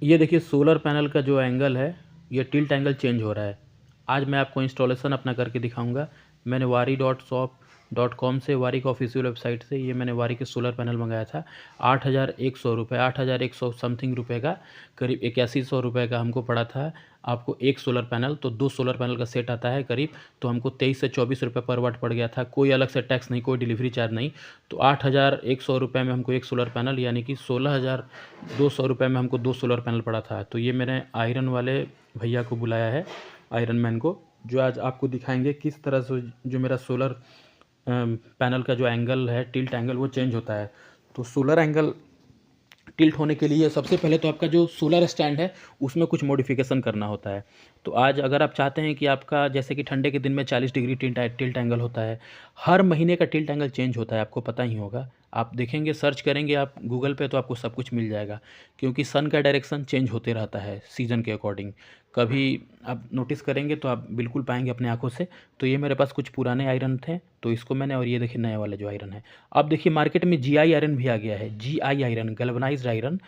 ये देखिए solar panel का जो एंगल है, ये टिल्ट एंगल चेंज हो रहा है। आज मैं आपको इंस्टॉलेशन अपना करके दिखाऊंगा। मैंने wari.shop.com से, वारी का ऑफिशियल वेबसाइट से, ये मैंने वारी के सोलर पैनल मंगाया था। 8,100 रुपये, 8,100 समथिंग रुपये का, करीब 8100 रुपये का हमको पड़ा था। आपको एक सोलर पैनल, तो 2 सोलर पैनल का सेट आता है करीब, तो हमको 23 से 24 रुपये पर वाट पड़ गया था। कोई अलग से टैक्स नहीं, कोई डिलीवरी चार्ज नहीं। तो 8,100 रुपये में हमको एक सोलर पैनल, यानी कि 16,200 रुपये में हमको 2 सोलर पैनल पड़ा था। तो ये मैंने आयरन वाले भैया को बुलाया है, आयरन मैन को, जो आज आपको दिखाएंगे किस तरह से जो मेरा सोलर पैनल का जो एंगल है, टिल्ट एंगल, वो चेंज होता है। तो सोलर एंगल टिल्ट होने के लिए सबसे पहले तो आपका जो सोलर स्टैंड है उसमें कुछ मॉडिफिकेशन करना होता है। तो आज अगर आप चाहते हैं कि आपका, जैसे कि ठंडे के दिन में 40 डिग्री टिल्ट एंगल होता है, हर महीने का टिल्ट एंगल चेंज होता है, आपको पता ही होगा। आप देखेंगे, सर्च करेंगे आप गूगल पे, तो आपको सब कुछ मिल जाएगा, क्योंकि सन का डायरेक्शन चेंज होते रहता है सीज़न के अकॉर्डिंग। कभी आप नोटिस करेंगे तो आप बिल्कुल पाएंगे अपने आंखों से। तो ये मेरे पास कुछ पुराने आयरन थे, तो इसको मैंने, और ये देखिए नया वाला जो आयरन है। अब देखिए मार्केट में GI आयरन भी आ गया है, GI आयरन, गैल्वेनाइज्ड आयरन।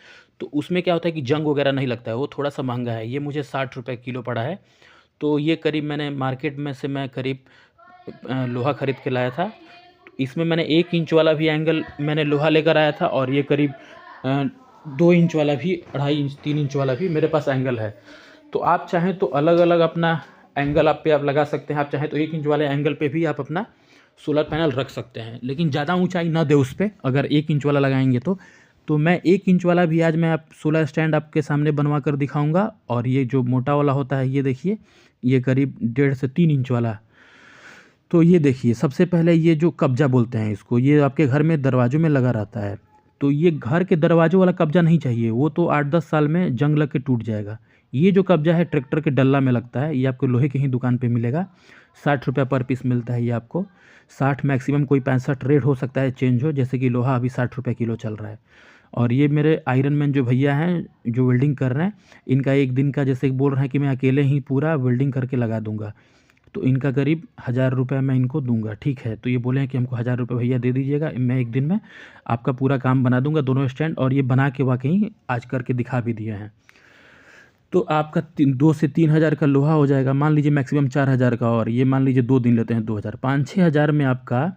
तो उसमें क्या होता है कि जंग वगैरह नहीं लगता है, वो थोड़ा सा महंगा है। ये मुझे 60 रुपये किलो पड़ा है। तो ये करीब मैंने मार्केट में से, मैं करीब लोहा ख़रीद के लाया था। इसमें मैंने 1 इंच वाला भी एंगल मैंने लोहा लेकर आया था, और ये करीब 2 इंच वाला भी, 2.5 इंच, 3 इंच वाला भी मेरे पास एंगल है। तो आप चाहें तो अलग अलग अपना एंगल आप लगा सकते हैं। आप चाहें तो 1 इंच वाले एंगल पे भी आप अपना सोलर पैनल रख सकते हैं, लेकिन ज़्यादा ऊंचाई ना दे उस पर, अगर 1 इंच वाला लगाएंगे तो मैं 1 इंच वाला भी आज मैं आप सोलर स्टैंड आपके सामने बनवा कर दिखाऊंगा। और ये जो मोटा वाला होता है, ये देखिए, ये करीब 1.5 से 3 इंच वाला। तो ये देखिए, सबसे पहले ये जो कब्जा बोलते हैं इसको, ये आपके घर में दरवाज़ों में लगा रहता है। तो ये घर के दरवाज़ों वाला कब्जा नहीं चाहिए, वो तो 8-10 साल में जंग लग के टूट जाएगा। ये जो कब्जा है ट्रैक्टर के डल्ला में लगता है, ये आपको लोहे की ही दुकान पे मिलेगा। 60 रुपये पर पीस मिलता है ये आपको। 60 मैक्सिमम, कोई 65 रेट हो सकता है चेंज हो, जैसे कि लोहा अभी 60 रुपये किलो चल रहा है। और ये मेरे आयरन मैन जो भैया हैं जो वेल्डिंग कर रहे हैं, इनका एक दिन का, जैसे बोल रहे हैं कि मैं अकेले ही पूरा वेल्डिंग करके लगा दूंगा, तो इनका करीब 1,000 रुपये मैं इनको दूंगा। ठीक है, तो ये बोले हैं कि हमको 1,000 रुपये भैया दे दीजिएगा, मैं एक दिन में आपका पूरा काम बना दूंगा, दोनों स्टैंड। और ये बना के वाकई आज करके दिखा भी दिए हैं। तो आपका 2 से 3 हज़ार का लोहा हो जाएगा, मान लीजिए मैक्सिमम 4,000 का। और ये मान लीजिए 2 दिन लेते हैं, 2,000, 5-6 हज़ार में आपका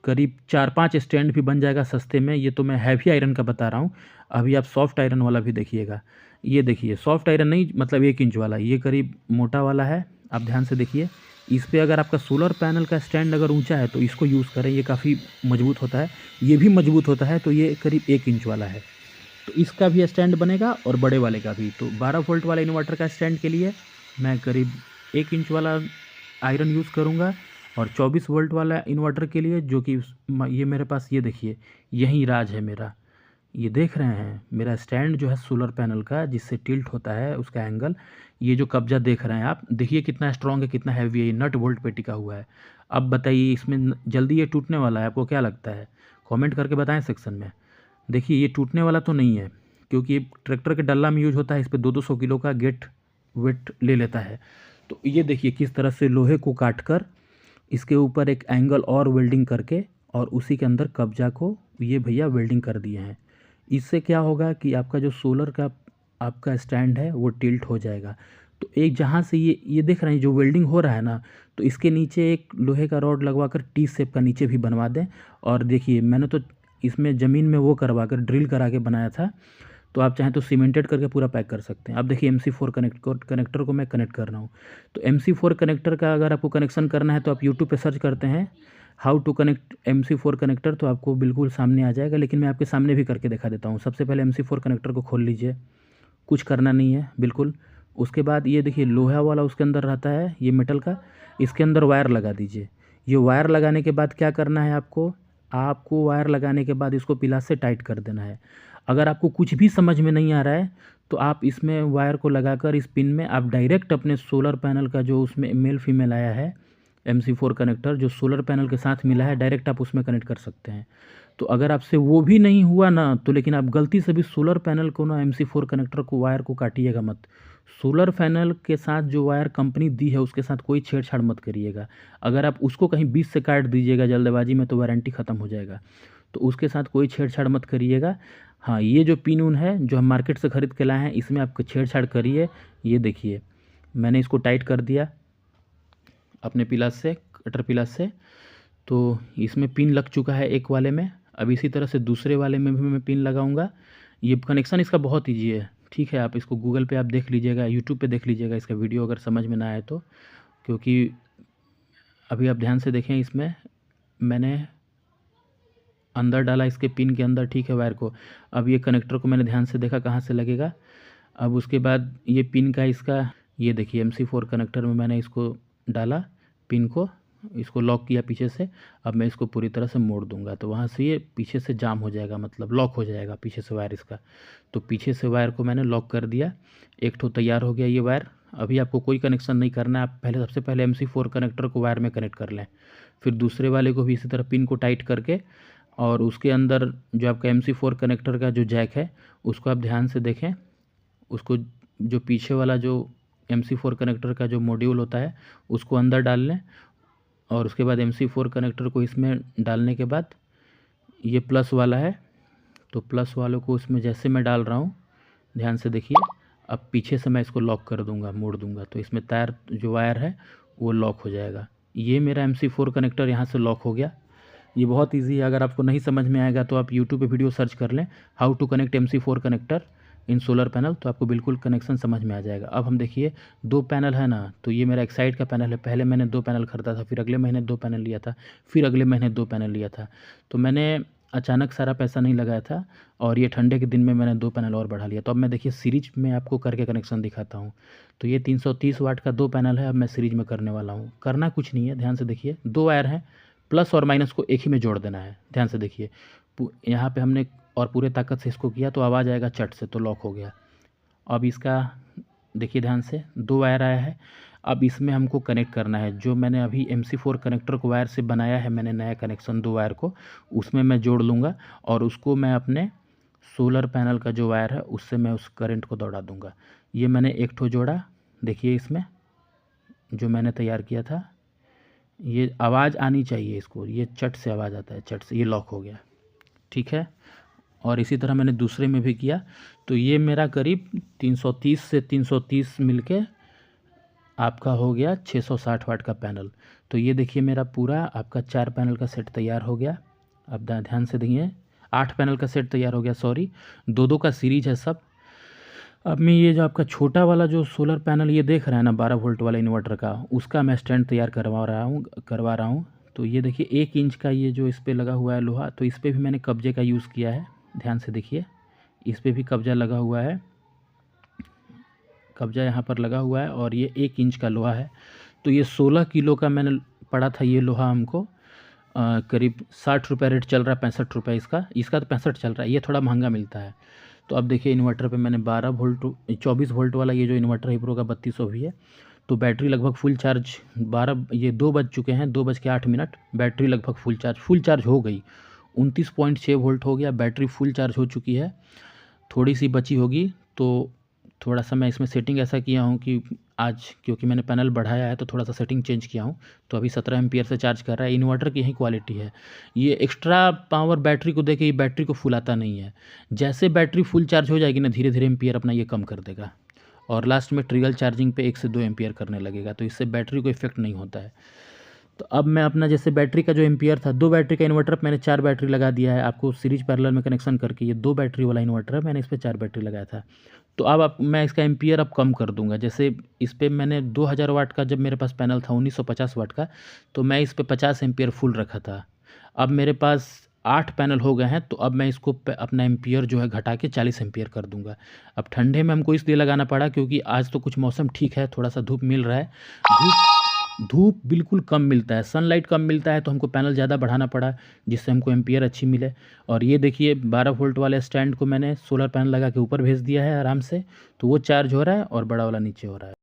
करीब 4-5 स्टैंड भी बन जाएगा सस्ते में। ये तो मैं हैवी आयरन का बता रहा हूँ। अभी आप सॉफ्ट आयरन वाला भी देखिएगा। ये देखिए, सॉफ्ट आयरन नहीं, मतलब 1 इंच वाला, ये करीब मोटा वाला है। आप ध्यान से देखिए, इस पे अगर आपका सोलर पैनल का स्टैंड अगर ऊंचा है तो इसको यूज़ करें, ये काफ़ी मजबूत होता है। ये भी मजबूत होता है। तो ये करीब 1 इंच वाला है, तो इसका भी स्टैंड बनेगा और बड़े वाले का भी। तो 12 वोल्ट वाले इन्वर्टर का स्टैंड के लिए मैं करीब 1 इंच वाला आयरन यूज़ करूँगा, और 24 वोल्ट वाला इन्वर्टर के लिए, जो कि ये मेरे पास, ये देखिए, यही राज है मेरा। ये देख रहे हैं मेरा स्टैंड जो है सोलर पैनल का, जिससे टिल्ट होता है उसका एंगल। ये जो कब्जा देख रहे हैं आप, देखिए कितना स्ट्रॉन्ग है, कितना हैवी है, ये नट बोल्ट पे टिका हुआ है। अब बताइए, इसमें जल्दी ये टूटने वाला है, आपको क्या लगता है? कमेंट करके बताएं सेक्शन में। देखिए, ये टूटने वाला तो नहीं है, क्योंकि ये ट्रैक्टर के डल्ला में यूज होता है। इस पर 200 किलो का गेट वेट ले लेता है। तो ये देखिए किस तरह से लोहे को काट कर इसके ऊपर एक एंगल और वेल्डिंग करके, और उसी के अंदर कब्जा को ये भैया वेल्डिंग कर दिए हैं। इससे क्या होगा कि आपका जो सोलर का आपका स्टैंड है वो टिल्ट हो जाएगा। तो एक जहाँ से ये देख रहे हैं जो वेल्डिंग हो रहा है ना, तो इसके नीचे एक लोहे का रॉड लगवा कर टी शेप का नीचे भी बनवा दें। और देखिए, मैंने तो इसमें ज़मीन में वो करवा कर, ड्रिल करा के बनाया था। तो आप चाहें तो सीमेंटेड करके पूरा पैक कर सकते हैं। अब देखिए, MC4 कनेक्टर को मैं कनेक्ट कर रहा हूँ। तो MC4 कनेक्टर का अगर आपको कनेक्शन करना है तो आप यूट्यूब पे सर्च करते हैं how to connect MC4 connector, तो आपको बिल्कुल सामने आ जाएगा। लेकिन मैं आपके सामने भी करके दिखा देता हूँ। सबसे पहले MC4 कनेक्टर को खोल लीजिए, कुछ करना नहीं है बिल्कुल। उसके बाद ये देखिए लोहा वाला उसके अंदर रहता है, ये मेटल का, इसके अंदर वायर लगा दीजिए। ये वायर लगाने के बाद क्या करना है आपको, वायर लगाने के बाद इसको पिलास से टाइट कर देना है। अगर आपको कुछ भी समझ में नहीं आ रहा है तो आप इसमें वायर को लगाकर इस पिन में आप डायरेक्ट अपने सोलर पैनल का जो उसमें मेल फीमेल आया है MC4 कनेक्टर, जो सोलर पैनल के साथ मिला है, डायरेक्ट आप उसमें कनेक्ट कर सकते हैं। तो अगर आपसे वो भी नहीं हुआ ना, तो लेकिन आप गलती से भी सोलर पैनल को ना, MC4 कनेक्टर को, वायर को काटिएगा मत। सोलर पैनल के साथ जो वायर कंपनी दी है उसके साथ कोई छेड़छाड़ मत करिएगा। अगर आप उसको कहीं बीच से काट दीजिएगा जल्दबाजी में तो वारंटी ख़त्म हो जाएगा। तो उसके साथ कोई छेड़छाड़ मत करिएगा। हाँ, ये जो पिन उन है जो हम मार्केट से ख़रीद के लाए हैं, इसमें आप छेड़छाड़ करिए। ये देखिए मैंने इसको टाइट कर दिया अपने पिलास से, कटर पिलास से, तो इसमें पिन लग चुका है एक वाले में। अब इसी तरह से दूसरे वाले में भी मैं पिन लगाऊंगा। ये कनेक्शन इसका बहुत ईजी है, ठीक है। आप इसको गूगल पे आप देख लीजिएगा, यूट्यूब पे देख लीजिएगा इसका वीडियो, अगर समझ में ना आए तो। क्योंकि अभी आप ध्यान से देखें, इसमें मैंने अंदर डाला इसके पिन के अंदर, ठीक है, वायर को। अब ये कनेक्टर को मैंने ध्यान से देखा कहाँ से लगेगा। अब उसके बाद ये पिन का इसका, ये देखिए MC4 कनेक्टर में मैंने इसको डाला पिन को, इसको लॉक किया पीछे से। अब मैं इसको पूरी तरह से मोड़ दूंगा तो वहाँ से ये पीछे से जाम हो जाएगा, मतलब लॉक हो जाएगा पीछे से वायर इसका। तो पीछे से वायर को मैंने लॉक कर दिया, एक ठो तैयार हो गया ये वायर। अभी आपको कोई कनेक्शन नहीं करना है, आप पहले सबसे पहले MC4 कनेक्टर को वायर में कनेक्ट कर लें, फिर दूसरे वाले को भी इसी तरह पिन को टाइट करके, और उसके अंदर जो आपका MC4 कनेक्टर का जो जैक है उसको आप ध्यान से देखें, उसको जो पीछे वाला जो MC4 कनेक्टर का जो मॉड्यूल होता है उसको अंदर डाल लें। और उसके बाद MC4 कनेक्टर को इसमें डालने के बाद ये प्लस वाला है, तो प्लस वालों को उसमें जैसे मैं डाल रहा हूँ ध्यान से देखिए। अब पीछे से मैं इसको लॉक कर दूंगा, मोड़ दूंगा, तो इसमें तार जो वायर है वो लॉक हो जाएगा। ये मेरा MC4 कनेक्टर यहाँ से लॉक हो गया। ये बहुत इजी है, अगर आपको नहीं समझ में आएगा तो आप यूट्यूब पे वीडियो सर्च कर लें, how to connect MC4 connector in solar panel, तो आपको बिल्कुल कनेक्शन समझ में आ जाएगा। अब हम देखिए 2 पैनल है ना, तो ये मेरा एक साइड का पैनल है। पहले मैंने 2 पैनल खरीदा था, फिर अगले महीने 2 पैनल लिया था, फिर अगले महीने 2 पैनल लिया था। तो मैंने अचानक सारा पैसा नहीं लगाया था, और ये ठंडे के दिन में मैंने 2 पैनल और बढ़ा लिया। तो अब मैं देखिए सीरीज में आपको करके कनेक्शन दिखाता हूँ। तो ये 330 वाट का 2 पैनल है, अब मैं सीरीज में करने वाला हूँ। करना कुछ नहीं है, ध्यान से देखिए, 2 वायर हैं, प्लस और माइनस को एक ही में जोड़ देना है। ध्यान से देखिए, यहाँ पे हमने और पूरे ताकत से इसको किया तो आवाज़ आएगा चट से, तो लॉक हो गया। अब इसका देखिए ध्यान से, 2 वायर आया है। अब इसमें हमको कनेक्ट करना है, जो मैंने अभी MC4 कनेक्टर को वायर से बनाया है मैंने नया कनेक्शन 2 वायर को, उसमें मैं जोड़ लूँगा, और उसको मैं अपने सोलर पैनल का जो वायर है उससे मैं उस करंट को दौड़ा दूँगा। ये मैंने एक ठो जोड़ा, देखिए इसमें जो मैंने तैयार किया था, ये आवाज़ आनी चाहिए इसको, ये चट से आवाज़ आता है, चट से, ये लॉक हो गया, ठीक है। और इसी तरह मैंने दूसरे में भी किया। तो ये मेरा करीब 330 से 330 मिलके आपका हो गया 660 वाट का पैनल। तो ये देखिए मेरा पूरा आपका 4 पैनल का सेट तैयार हो गया। अब ध्यान से देखिए, 8 पैनल का सेट तैयार हो गया, सॉरी, 2-2 का सीरीज है सब। अब मैं ये जो आपका छोटा वाला जो सोलर पैनल ये देख रहे हैं ना 12 वोल्ट वाला इन्वर्टर का, उसका मैं स्टैंड तैयार करवा रहा हूँ। तो ये देखिए 1 इंच का ये जो इस पर लगा हुआ है लोहा, तो इस पर भी मैंने कब्जे का यूज़ किया है। ध्यान से देखिए, इस पर भी कब्जा लगा हुआ है, कब्जा यहाँ पर लगा हुआ है, और ये 1 इंच का लोहा है। तो ये 16 किलो का मैंने पड़ा था ये लोहा हमको, करीब 60 रुपये रेट चल रहा है, 65 रुपये इसका तो 65 चल रहा है, ये थोड़ा महंगा मिलता है। तो अब देखिए इन्वर्टर पे मैंने 24 वोल्ट वाला ये जो इन्वर्टर है प्रो का 3200 भी है। तो बैटरी लगभग फुल चार्ज, 2 बज चुके हैं, 2:08, बैटरी लगभग फुल चार्ज हो गई, 29.6 वोल्ट हो गया, बैटरी फुल चार्ज हो चुकी है। थोड़ी सी बची होगी, तो थोड़ा सा मैं इसमें सेटिंग ऐसा किया हूँ कि आज क्योंकि मैंने पैनल बढ़ाया है तो थोड़ा सा सेटिंग चेंज किया हूँ, तो अभी 17 एम्पियर से चार्ज कर रहा है। इन्वर्टर की यही क्वालिटी है, ये एक्स्ट्रा पावर बैटरी को देके ये बैटरी को फुलाता नहीं है। जैसे बैटरी फुल चार्ज हो जाएगी ना, धीरे धीरे एम्पियर अपना ये कम कर देगा, और लास्ट में ट्रिगल चार्जिंग पे 1 से 2 एम्पियर करने लगेगा, तो इससे बैटरी को इफेक्ट नहीं होता है। तो अब मैं अपना जैसे बैटरी का जो एम्पियर था, 2 बैटरी का इन्वर्टर मैंने 4 बैटरी लगा दिया है आपको सीरीज पैरेलल में कनेक्शन करके। ये 2 बैटरी वाला इन्वर्टर है, मैंने इस पर 4 बैटरी लगाया था। तो अब मैं इसका एम्पियर अब कम कर दूंगा। जैसे इस पर मैंने 2000 वाट का जब मेरे पास पैनल था 1950 वाट का, तो मैं इस पर 50 एम्पियर फुल रखा था। अब मेरे पास 8 पैनल हो गए हैं, तो अब मैं इसको अपना एम्पियर जो है घटा के 40 एम्पियर कर दूंगा। अब ठंडे में हमको इसलिए लगाना पड़ा क्योंकि आज तो कुछ मौसम ठीक है, थोड़ा सा धूप मिल रहा है, धूप बिल्कुल कम मिलता है, सनलाइट कम मिलता है, तो हमको पैनल ज़्यादा बढ़ाना पड़ा जिससे हमको एम्पियर अच्छी मिले। और ये देखिए 12 वोल्ट वाले स्टैंड को मैंने सोलर पैनल लगा के ऊपर भेज दिया है आराम से, तो वो चार्ज हो रहा है और बड़ा वाला नीचे हो रहा है।